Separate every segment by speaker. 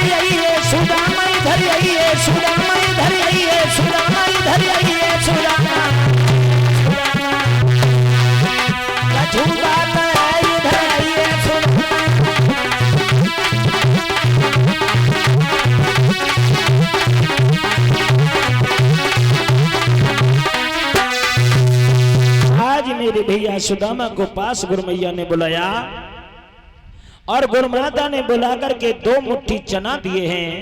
Speaker 1: धर आइए सुदामा इधर आइए सुदामा इधर आइए सुदामा इधर आइए सुदामा झूठा इधर आइए आज मेरे भैया सुदामा को पास गुरमैया ने बुलाया और गुरुमाता ने बुलाकर के 2 मुट्ठी चना दिए हैं।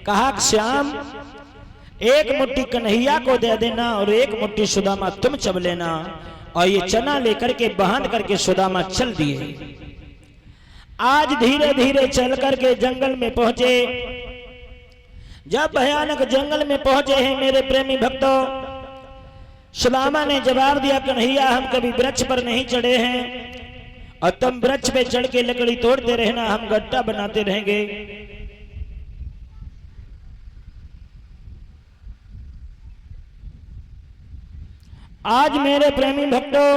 Speaker 1: कहा श्याम एक मुट्ठी कन्हैया को दे देना और 1 मुट्ठी सुदामा तुम चब लेना। और ये चना लेकर के बांध करके सुदामा चल दिए। आज धीरे धीरे चल करके जंगल में पहुंचे। जब भयानक जंगल में पहुंचे हैं मेरे प्रेमी भक्तों, सुदामा ने जवाब दिया कन्हैया हम कभी वृक्ष पर नहीं चढ़े हैं और तुम वृक्ष पे चढ़ के लकड़ी तोड़ते रहना, हम गट्टा बनाते रहेंगे। आज मेरे प्रेमी भक्तों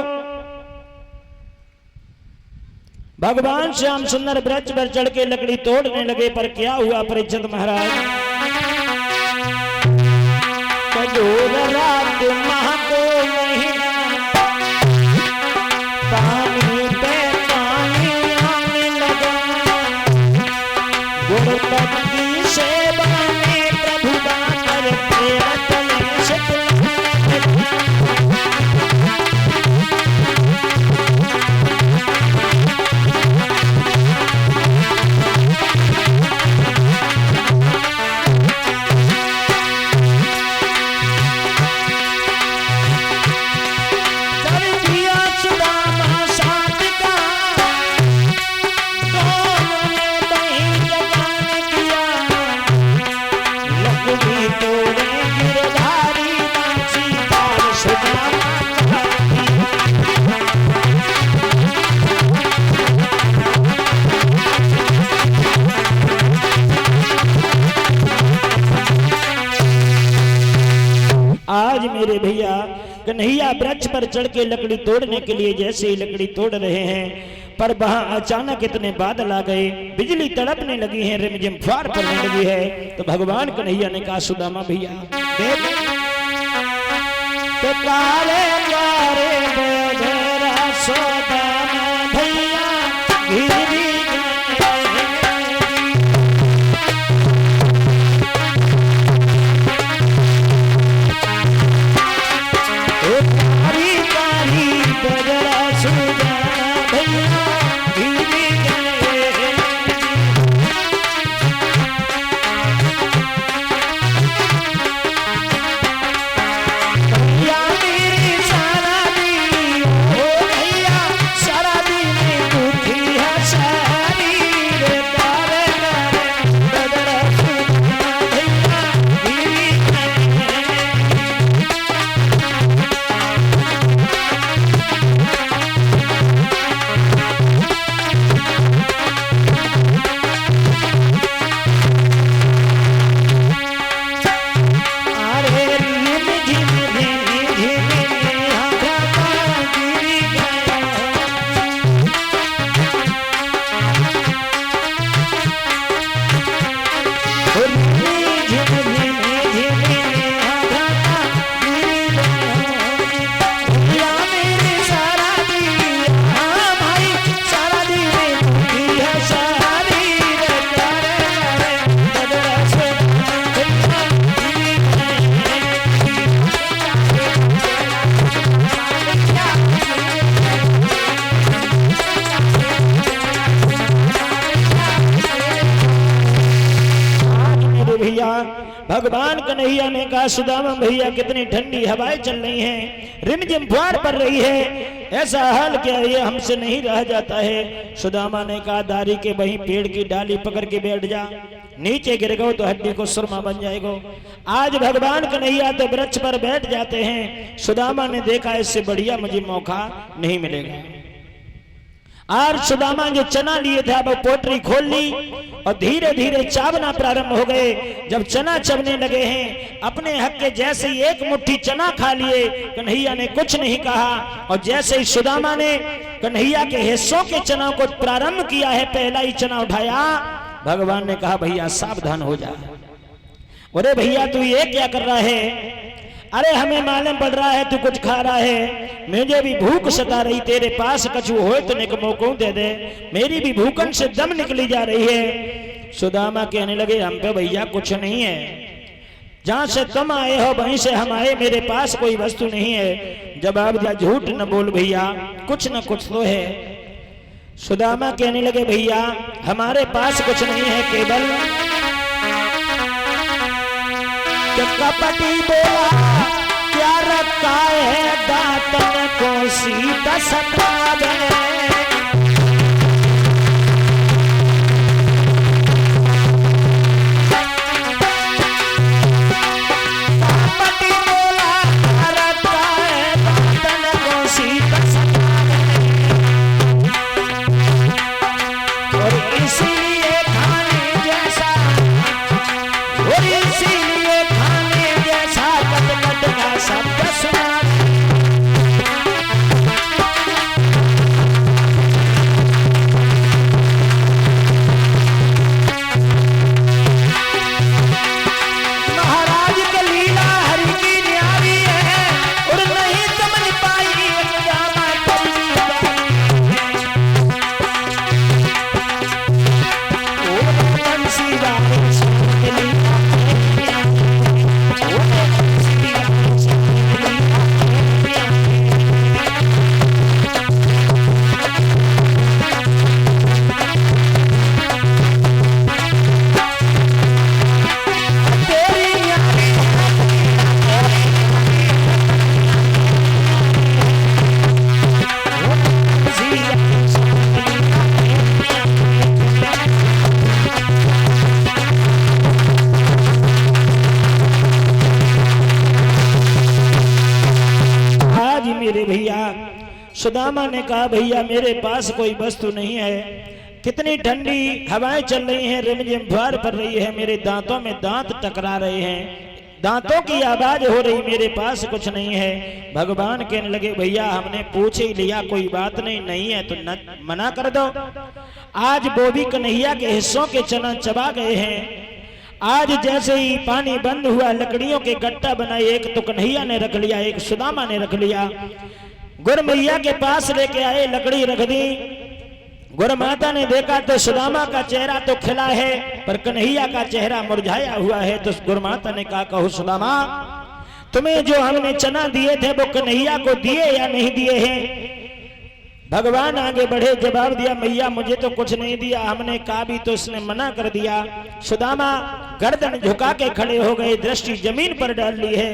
Speaker 1: भगवान श्याम सुंदर वृक्ष पर चढ़ के लकड़ी तोड़ने लगे। पर क्या हुआ परीक्षित महाराज, कजोर रात महा को नहीं पानी पे पानी आने लगा। गुरुपति सेवा में प्रभु दातर तेरा तले से आज मेरे भैया कन्हैया वृक्ष पर चढ़ के लकड़ी तोड़ने के लिए जैसे ही लकड़ी तोड़ रहे हैं पर वहां अचानक इतने बादल आ गए, बिजली तड़पने लगी है, रिमझिम फुहार पड़ने लगी है। तो भगवान कन्हैया ने कहा सुदामा भैया देख तो काले कारे बेधरा सुदामा भैया गिरी भगवान कन्हैया ने कहा सुदामा भैया कितनी ठंडी हवाएं चल रही हैं, रिमझिम फुहार पड़ रही है, ऐसा हाल क्या ये हमसे नहीं रह जाता है। सुदामा ने कहा दारी के वहीं पेड़ की डाली पकड़ के बैठ जा, नीचे गिर गो तो हड्डी को सुरमा बन जाएगा। आज भगवान कन्हैया तो वृक्ष पर बैठ जाते हैं। सुदामा ने देखा इससे बढ़िया मुझे मौका नहीं मिलेगा। आज सुदामा जो चना लिए था वो पोटरी खोल ली और धीरे धीरे चावना प्रारंभ हो गए। जब चना चबने लगे हैं अपने हक के जैसे ही 1 मुट्ठी चना खा लिए, कन्हैया ने कुछ नहीं कहा। और जैसे ही सुदामा ने कन्हैया के हिस्सों के चना को प्रारंभ किया है, पहला ही चना उठाया, भगवान ने कहा भैया सावधान हो जा। अरे भैया तू ये क्या कर रहा है? अरे हमें मालूम पड़ रहा है तू कुछ खा रहा है, मुझे भी भूख सता रही, तेरे पास कछु हो तो एक मौका दे दे, मेरी भी भूखन से दम निकली जा रही है। सुदामा कहने लगे हम पे भैया कुछ नहीं है, जहां से तुम आए हो वहीं से हम आए, मेरे पास कोई वस्तु नहीं है। जवाब दिया झूठ न बोल भैया, कुछ न कुछ तो है। सुदामा कहने लगे भैया हमारे पास कुछ नहीं है, केवल कपटी बोला क्या रखा है, दांतन को सीधा सतावे। सुदामा ने कहा भैया मेरे पास कोई वस्तु नहीं है, कितनी ठंडी हवाएं चल रही हैं, रिमझिम फुहार पड़ रही है, मेरे दांतों में दांत टकरा रहे हैं, दांतों की आवाज हो रही, मेरे पास कुछ नहीं है। भगवान कहने लगे भैया हमने पूछ ही लिया, कोई बात नहीं, नहीं है तो न मना कर दो। आज बोबी कन्हैया के हिस्सों के चना चबा गए हैं, आज जैसे ही पानी बंद हुआ लकड़ियों के गट्टा बनाए, एक तो कन्हैया ने रख लिया, एक सुदामा ने रख लिया। गुरमैया के पास लेके आए, लकड़ी रख दी। गुरमाता ने देखा तो सुदामा का चेहरा तो खिला है पर कन्हैया का चेहरा मुरझाया हुआ है। तो गुरमाता ने कहा कहो सुदामा तुम्हें जो हमने चना दिए थे वो कन्हैया को दिए या नहीं दिए हैं? भगवान आगे बढ़े, जवाब दिया मैया मुझे तो कुछ नहीं दिया, हमने कहा भी तो इसने मना कर दिया। सुदामा गर्दन झुका के खड़े हो गए, दृष्टि जमीन पर डाल ली है।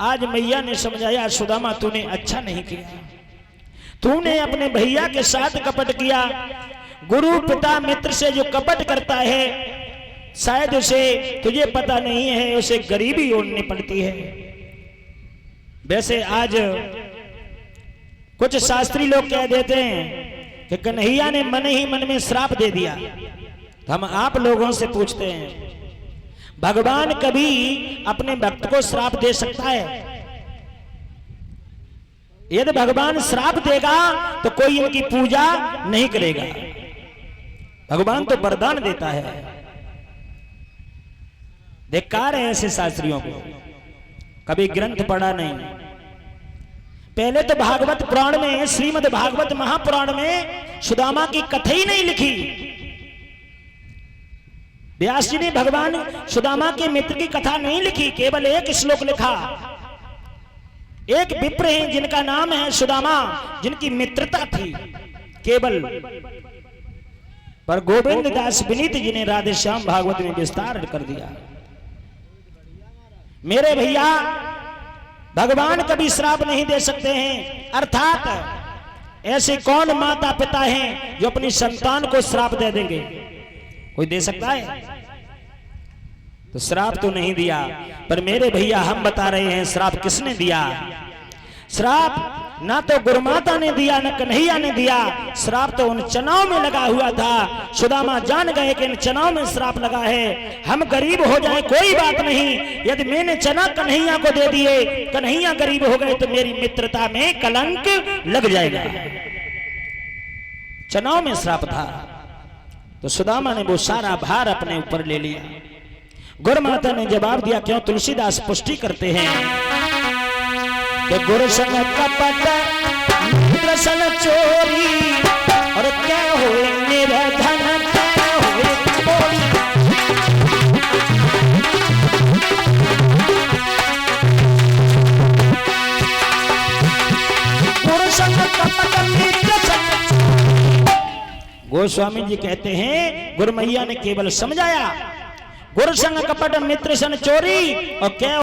Speaker 1: आज मैया ने समझाया सुदामा तूने अच्छा नहीं किया, तूने अपने भैया के साथ कपट किया। गुरु पिता मित्र से जो कपट करता है शायद उसे तुझे पता नहीं है, उसे गरीबी ओढ़नी पड़ती है। वैसे आज कुछ शास्त्री लोग कह देते हैं कि कन्हैया ने मन ही मन में श्राप दे दिया। तो हम आप लोगों से पूछते हैं भगवान कभी अपने भक्त को श्राप दे सकता है? यदि भगवान श्राप देगा तो कोई इनकी पूजा नहीं करेगा। भगवान तो वरदान देता है। धिक्कार है ऐसे शास्त्रियों को, कभी ग्रंथ पढ़ा नहीं। पहले तो भागवत पुराण में, श्रीमद् भागवत महापुराण में सुदामा की कथा ही नहीं लिखी। व्यास जी ने भगवान सुदामा के मित्र की कथा नहीं लिखी, केवल एक श्लोक लिखा। एक विप्र हैं जिनका नाम है सुदामा, जिनकी मित्रता थी केवल, पर गोविंद दास विनीत जी ने राधे श्याम भागवत में विस्तार कर दिया। मेरे भैया भगवान कभी श्राप नहीं दे सकते हैं। अर्थात ऐसे कौन माता पिता हैं जो अपनी संतान को श्राप दे देंगे? कोई दे सकता है? तो श्राप तो नहीं दिया, पर मेरे भैया हम बता रहे हैं श्राप किसने दिया। श्राप ना तो गुरुमाता ने दिया न कन्हैया ने दिया, श्राप तो उन चनाव में लगा हुआ था। सुदामा जान गए कि इन चनाव में श्राप लगा है। हम गरीब हो जाए कोई बात नहीं, यदि मैंने चना कन्हैया को दे दिए, कन्हैया गरीब हो गए तो मेरी मित्रता में कलंक लग जाएगा। चनाव में श्राप था। तो सुदामा ने वो सारा भार अपने ऊपर ले लिया। गुरु माता ने जवाब दिया, क्यों? तुलसीदास पुष्टि करते हैं कि गुरु संग कपट मित्र सन चोरी, और क्या होए निर्धन क्या होए चोरी। गुरु संग कपट मित्र सन। गोस्वामी जी कहते हैं गुरु मैया ने केवल समझाया, गुरु संग कपट मित्र सन चोरी, और क्या